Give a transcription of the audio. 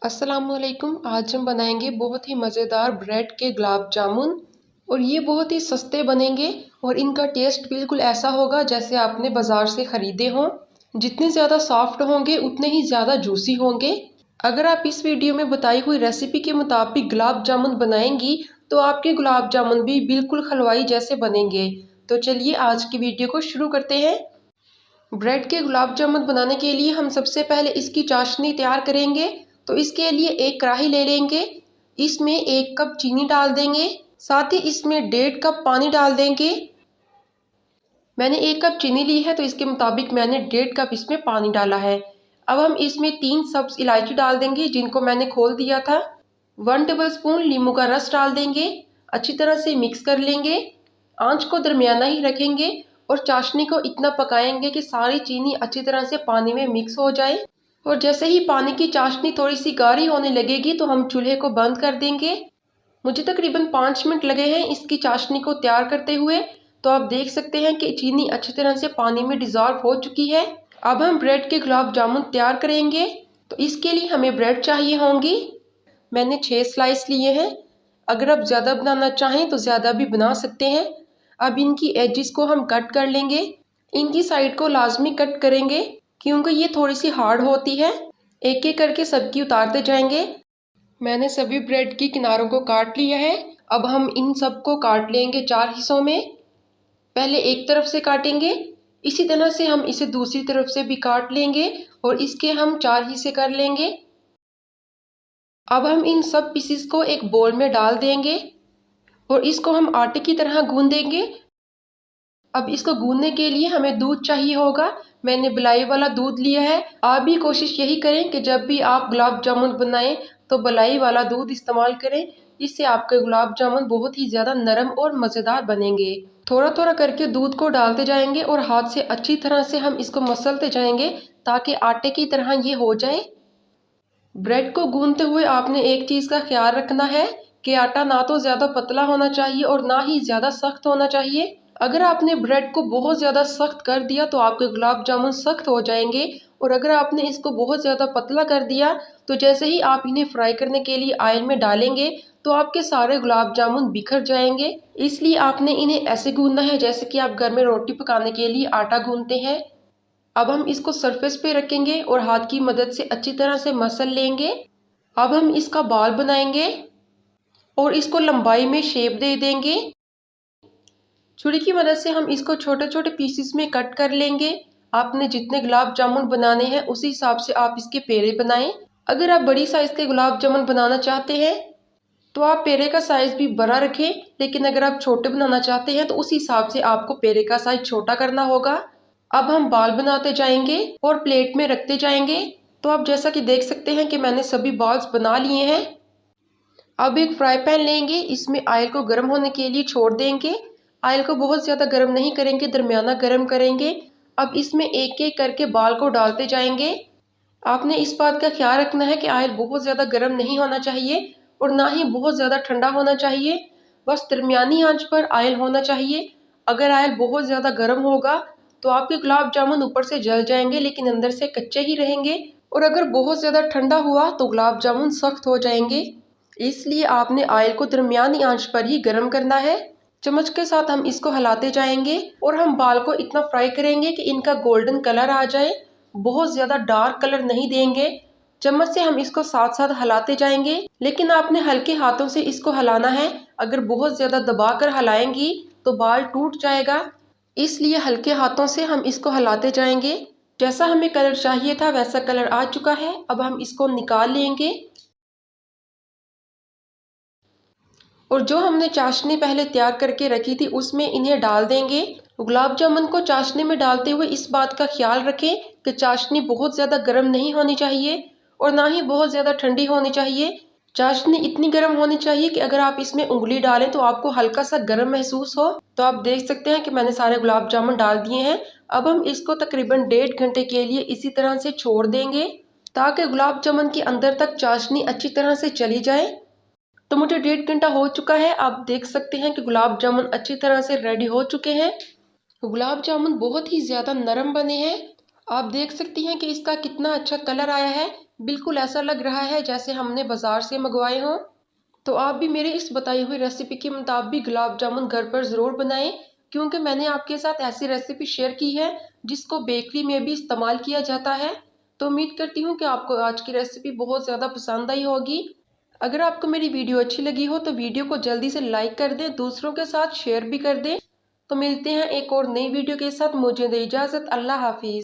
अस्सलामुअलैकुम। आज हम बनाएंगे बहुत ही मज़ेदार ब्रेड के गुलाब जामुन और ये बहुत ही सस्ते बनेंगे और इनका टेस्ट बिल्कुल ऐसा होगा जैसे आपने बाज़ार से ख़रीदे हों। जितने ज़्यादा सॉफ्ट होंगे उतने ही ज़्यादा जूसी होंगे। अगर आप इस वीडियो में बताई हुई रेसिपी के मुताबिक गुलाब जामुन बनाएंगी तो आपके गुलाब जामुन भी बिल्कुल हलवाई जैसे बनेंगे। तो चलिए आज की वीडियो को शुरू करते हैं। ब्रेड के गुलाब जामुन बनाने के लिए हम सबसे पहले इसकी चाशनी तैयार करेंगे। तो इसके लिए एक कढ़ाई ले लेंगे, इसमें 1 कप चीनी डाल देंगे, साथ ही इसमें 1.5 कप पानी डाल देंगे। मैंने 1 कप चीनी ली है तो इसके मुताबिक मैंने 1.5 कप इसमें पानी डाला है। अब हम इसमें 3 सब्ज इलायची डाल देंगे जिनको मैंने खोल दिया था। 1 टेबलस्पून नींबू का रस डाल देंगे। अच्छी तरह से मिक्स कर लेंगे। आंच को दरमियाना ही रखेंगे और चाशनी को इतना पकाएंगे कि सारी चीनी अच्छी तरह से पानी में मिक्स हो जाए। और जैसे ही पानी की चाशनी थोड़ी सी गाढ़ी होने लगेगी तो हम चूल्हे को बंद कर देंगे। मुझे तकरीबन 5 मिनट लगे हैं इसकी चाशनी को तैयार करते हुए। तो आप देख सकते हैं कि चीनी अच्छी तरह से पानी में डिज़ोल्व हो चुकी है। अब हम ब्रेड के गुलाब जामुन तैयार करेंगे। तो इसके लिए हमें ब्रेड चाहिए होंगी। मैंने 6 स्लाइस लिए हैं। अगर आप ज़्यादा बनाना चाहें तो ज़्यादा भी बना सकते हैं। अब इनकी एजिस को हम कट कर लेंगे। इनकी साइड को लाजमी कट करेंगे क्योंकि ये थोड़ी सी हार्ड होती है। एक एक करके सबकी उतारते जाएंगे। मैंने सभी ब्रेड की किनारों को काट लिया है। अब हम इन सब को काट लेंगे 4 हिस्सों में। पहले एक तरफ से काटेंगे, इसी तरह से हम इसे दूसरी तरफ से भी काट लेंगे और इसके हम 4 हिस्से कर लेंगे। अब हम इन सब पीसेस को एक बोल में डाल देंगे और इसको हम आटे की तरह गूंदेंगे। अब इसको गूंदने के लिए हमें दूध चाहिए होगा। मैंने मलाई वाला दूध लिया है। आप भी कोशिश यही करें कि जब भी आप गुलाब जामुन बनाएं तो मलाई वाला दूध इस्तेमाल करें। इससे आपके गुलाब जामुन बहुत ही ज़्यादा नरम और मज़ेदार बनेंगे। थोड़ा थोड़ा करके दूध को डालते जाएंगे और हाथ से अच्छी तरह से हम इसको मसलते जाएंगे ताकि आटे की तरह ये हो जाए। ब्रेड को गूंदते हुए आपने एक चीज़ का ख्याल रखना है कि आटा ना तो ज़्यादा पतला होना चाहिए और ना ही ज़्यादा सख्त होना चाहिए। अगर आपने ब्रेड को बहुत ज़्यादा सख्त कर दिया तो आपके गुलाब जामुन सख्त हो जाएंगे और अगर आपने इसको बहुत ज़्यादा पतला कर दिया तो जैसे ही आप इन्हें फ्राई करने के लिए ऑयल में डालेंगे तो आपके सारे गुलाब जामुन बिखर जाएंगे। इसलिए आपने इन्हें ऐसे गूंदना है जैसे कि आप घर में रोटी पकाने के लिए आटा गूंदते हैं। अब हम इसको सरफेस पे रखेंगे और हाथ की मदद से अच्छी तरह से मसल लेंगे। अब हम इसका बाल बनाएंगे और इसको लंबाई में शेप दे देंगे। छुरी की मदद से हम इसको छोटे छोटे पीसेस में कट कर लेंगे। आपने जितने गुलाब जामुन बनाने हैं उसी हिसाब से आप इसके पेड़े बनाएं। अगर आप बड़ी साइज के गुलाब जामुन बनाना चाहते हैं तो आप पेड़े का साइज भी बड़ा रखें, लेकिन अगर आप छोटे बनाना चाहते हैं तो उस हिसाब से आपको पेड़े का साइज छोटा करना होगा। अब हम बाल बनाते जाएंगे और प्लेट में रखते जाएंगे। तो आप जैसा कि देख सकते हैं कि मैंने सभी बॉल्स बना लिए हैं। अब एक फ्राई पैन लेंगे, इसमें ऑयल को गर्म होने के लिए छोड़ देंगे। ऑयल को बहुत ज़्यादा गर्म नहीं करेंगे, दरमियाना गर्म करेंगे। अब इसमें एक एक करके बाल को डालते जाएंगे। आपने इस बात का ख्याल रखना है कि ऑयल बहुत ज़्यादा गर्म नहीं होना चाहिए और ना ही बहुत ज़्यादा ठंडा होना चाहिए। बस दरमियानी आंच पर ऑयल होना चाहिए। अगर ऑयल बहुत ज़्यादा गर्म होगा तो आपके गुलाब जामुन ऊपर से जल जाएंगे लेकिन अंदर से कच्चे ही रहेंगे, और अगर बहुत ज़्यादा ठंडा हुआ तो गुलाब जामुन सख्त हो जाएंगे। इसलिए आपने ऑयल को दरमियानी आंच पर ही गर्म करना है। चम्मच के साथ हम इसको हिलाते जाएंगे और हम बाल को इतना फ्राई करेंगे कि इनका गोल्डन कलर आ जाए। बहुत ज़्यादा डार्क कलर नहीं देंगे। चम्मच से हम इसको साथ साथ हिलाते जाएंगे, लेकिन आपने हल्के हाथों से इसको हिलाना है। अगर बहुत ज़्यादा दबाकर हिलाएंगी तो बाल टूट जाएगा, इसलिए हल्के हाथों से हम इसको हिलाते जाएंगे। जैसा हमें कलर चाहिए था वैसा कलर आ चुका है। अब हम इसको निकाल लेंगे और जो हमने चाशनी पहले तैयार करके रखी थी उसमें इन्हें डाल देंगे। गुलाब जामुन को चाशनी में डालते हुए इस बात का ख्याल रखें कि चाशनी बहुत ज़्यादा गर्म नहीं होनी चाहिए और ना ही बहुत ज़्यादा ठंडी होनी चाहिए। चाशनी इतनी गर्म होनी चाहिए कि अगर आप इसमें उंगली डालें तो आपको हल्का सा गर्म महसूस हो। तो आप देख सकते हैं कि मैंने सारे गुलाब जामुन डाल दिए हैं। अब हम इसको तकरीबन 1.5 घंटे के लिए इसी तरह से छोड़ देंगे ताकि गुलाब जामुन के अंदर तक चाशनी अच्छी तरह से चली जाए। तो मुझे 1.5 घंटा हो चुका है। आप देख सकते हैं कि गुलाब जामुन अच्छी तरह से रेडी हो चुके हैं। गुलाब जामुन बहुत ही ज़्यादा नरम बने हैं। आप देख सकती हैं कि इसका कितना अच्छा कलर आया है। बिल्कुल ऐसा लग रहा है जैसे हमने बाजार से मंगवाए हों। तो आप भी मेरे इस बताई हुई रेसिपी के मुताबिक गुलाब जामुन घर पर ज़रूर बनाएं, क्योंकि मैंने आपके साथ ऐसी रेसिपी शेयर की है जिसको बेकरी में भी इस्तेमाल किया जाता है। तो उम्मीद करती हूँ कि आपको आज की रेसिपी बहुत ज़्यादा पसंद आई होगी। अगर आपको मेरी वीडियो अच्छी लगी हो तो वीडियो को जल्दी से लाइक कर दें, दूसरों के साथ शेयर भी कर दें। तो मिलते हैं एक और नई वीडियो के साथ। मुझे दे इजाज़त। अल्लाह हाफिज़।